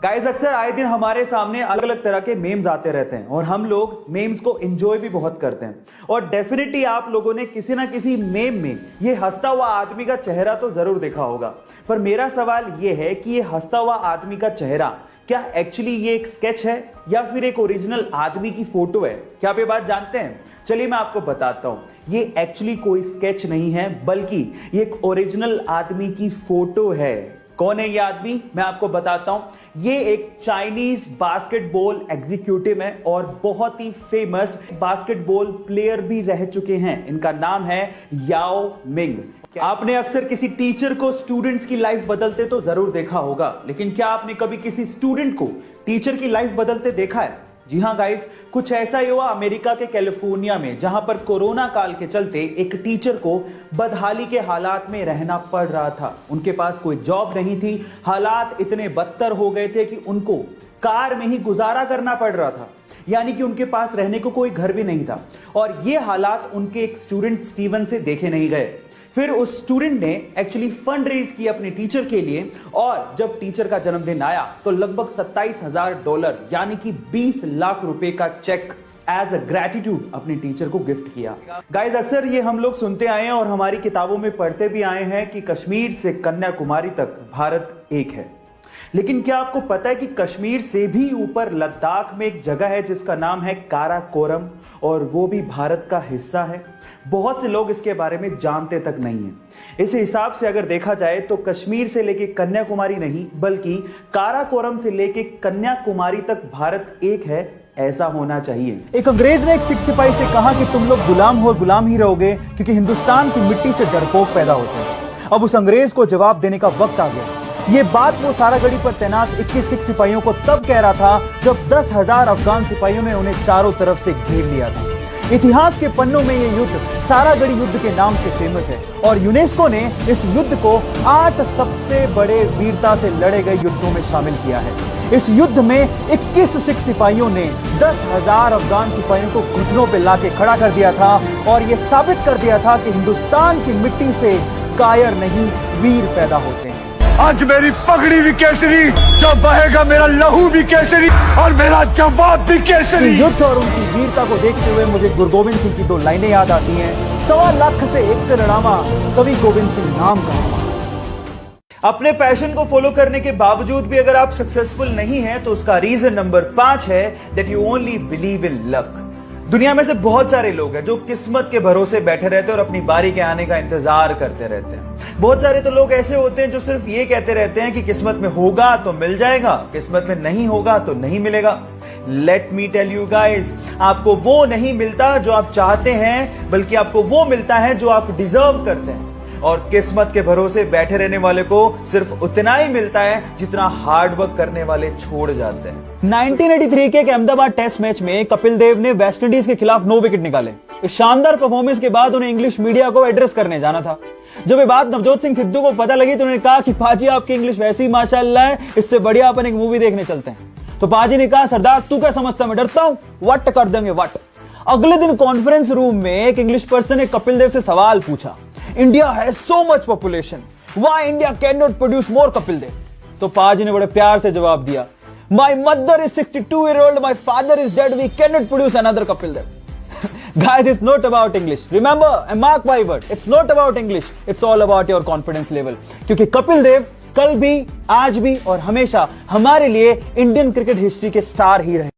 Guys, अक्सर आए दिन हमारे सामने अलग अलग तरह के मेम्स आते रहते हैं और हम लोग मेम्स को एंजॉय भी बहुत करते हैं। और डेफिनेटली आप लोगों ने किसी ना किसी मेम में ये हंसता हुआ आदमी का चेहरा तो जरूर देखा होगा। पर मेरा सवाल ये है कि ये हंसता हुआ आदमी का चेहरा क्या एक्चुअली ये एक स्केच है या फिर एक ओरिजिनल आदमी की फोटो है? क्या आप ये बात जानते हैं? चलिए मैं आपको बताता हूं। ये एक्चुअली कोई स्केच नहीं है, बल्कि ये एक ओरिजिनल आदमी की फोटो है। कौन है ये आदमी? मैं आपको बताता हूं। ये एक चाइनीज बास्केटबॉल एग्जीक्यूटिव है और बहुत ही फेमस बास्केटबॉल प्लेयर भी रह चुके हैं। इनका नाम है याओ मिंग। आपने अक्सर किसी टीचर को स्टूडेंट्स की लाइफ बदलते तो जरूर देखा होगा, लेकिन क्या आपने कभी किसी स्टूडेंट को टीचर की लाइफ बदलते देखा है? जी हां गाइस, कुछ ऐसा ही हुआ अमेरिका के कैलिफोर्निया में, जहां पर कोरोना काल के चलते एक टीचर को बदहाली के हालात में रहना पड़ रहा था। उनके पास कोई जॉब नहीं थी। हालात इतने बदतर हो गए थे कि उनको कार में ही गुजारा करना पड़ रहा था, यानी कि उनके पास रहने को कोई घर भी नहीं था। और ये हालात उनके एक स्टूडेंट स्टीवन से देखे नहीं गए। फिर उस स्टूडेंट ने एक्चुअली फंड रेज किया अपने टीचर के लिए, और जब टीचर का जन्मदिन आया तो लगभग $27,000 यानी कि 20 लाख रुपए का चेक एज अ ग्रेटिट्यूड अपने टीचर को गिफ्ट किया। गाइस, अक्सर ये हम लोग सुनते आए हैं और हमारी किताबों में पढ़ते भी आए हैं कि कश्मीर से कन्याकुमारी तक भारत एक है। लेकिन क्या आपको पता है कि कश्मीर से भी ऊपर लद्दाख में एक जगह है जिसका नाम है काराकोरम, और वो भी भारत का हिस्सा है? बहुत से लोग इसके बारे में जानते तक नहीं है। इस हिसाब से अगर देखा जाए तो कश्मीर से लेके कन्याकुमारी नहीं, बल्कि काराकोरम से लेके कन्याकुमारी तक भारत एक है। ऐसा होना चाहिए। एक अंग्रेज ने एक सिख सिपाही से कहा कि तुम लोग गुलाम हो, गुलाम ही रहोगे, क्योंकि हिंदुस्तान की मिट्टी से डरपोक पैदा होते हैं। अब उस अंग्रेज को जवाब देने का वक्त आ गया। ये बात वो सारागढ़ी पर तैनात 21 सिख सिपाहियों को तब कह रहा था जब 10,000 अफगान सिपाहियों ने उन्हें चारों तरफ से घेर लिया था। इतिहास के पन्नों में ये युद्ध सारागढ़ी युद्ध के नाम से फेमस है, और यूनेस्को ने इस युद्ध को 8 सबसे बड़े वीरता से लड़े गए युद्धों में शामिल किया है। इस युद्ध में 21 सिख सिपाहियों ने 10,000 अफगान सिपाहियों को घुटनों पर लाके खड़ा कर दिया था, और यह साबित कर दिया था कि हिंदुस्तान की मिट्टी से कायर नहीं, वीर पैदा होते हैं। आज मेरी पगड़ी भी केसरी, जब बहेगा मेरा लहू भी केसरी, और मेरा जवाब भी केसरी। युद्ध और उनकी वीरता को देखते हुए मुझे गुरु गोविंद सिंह की 2 लाइनें याद आती हैं। 1.25 लाख से एक लड़ावा, कवि गोविंद सिंह नाम का। अपने पैशन को फॉलो करने के बावजूद भी अगर आप सक्सेसफुल नहीं हैं, तो उसका रीजन नंबर 5 है that you only believe in luck. दुनिया में से बहुत सारे लोग हैं जो किस्मत के भरोसे बैठे रहते हैं और अपनी बारी के आने का इंतजार करते रहते हैं। बहुत सारे तो लोग ऐसे होते हैं जो सिर्फ ये कहते रहते हैं कि किस्मत में होगा तो मिल जाएगा, किस्मत में नहीं होगा तो नहीं मिलेगा। Let me tell you guys, आपको वो नहीं मिलता जो आप चाहते हैं, बल्कि आपको वो मिलता है जो आप डिजर्व करते हैं। और किस्मत के भरोसे बैठे रहने वाले को सिर्फ उतना ही मिलता है जितना हार्ड वर्क करने वाले छोड़ जाते हैं। 1983 के एक अहमदाबाद टेस्ट मैच में कपिल देव ने वेस्टइंडीज के खिलाफ 9 विकेट निकाले। इस शानदार परफॉर्मेंस के बाद उन्हें इंग्लिश मीडिया को एड्रेस करने जाना था। जब ये बात नवजोत सिंह सिद्धू को पता लगी तो उन्होंने कहा कि पाजी आपकी इंग्लिश वैसी माशाल्लाह है, इससे बढ़िया अपन एक मूवी देखने चलते हैं। तो पाजी ने कहा, सरदार तू क्या समझता मैं डरता हूं, वट कर देंगे वट। अगले दिन कॉन्फ्रेंस रूम में एक इंग्लिश पर्सन ने कपिल देव से सवाल पूछा, India has so much population, why India can not produce more Kapil Dev? तो पाजी ने बड़े प्यार से जवाब दिया, my mother is 62-year-old, my father is dead, we can not produce another Kapil Dev. Guys, it's not about English. Remember, and mark my word, it's not about English. It's all about your confidence level. क्योंकि कपिल देव कल भी, आज भी और हमेशा हमारे लिए Indian cricket history के स्टार ही रहे।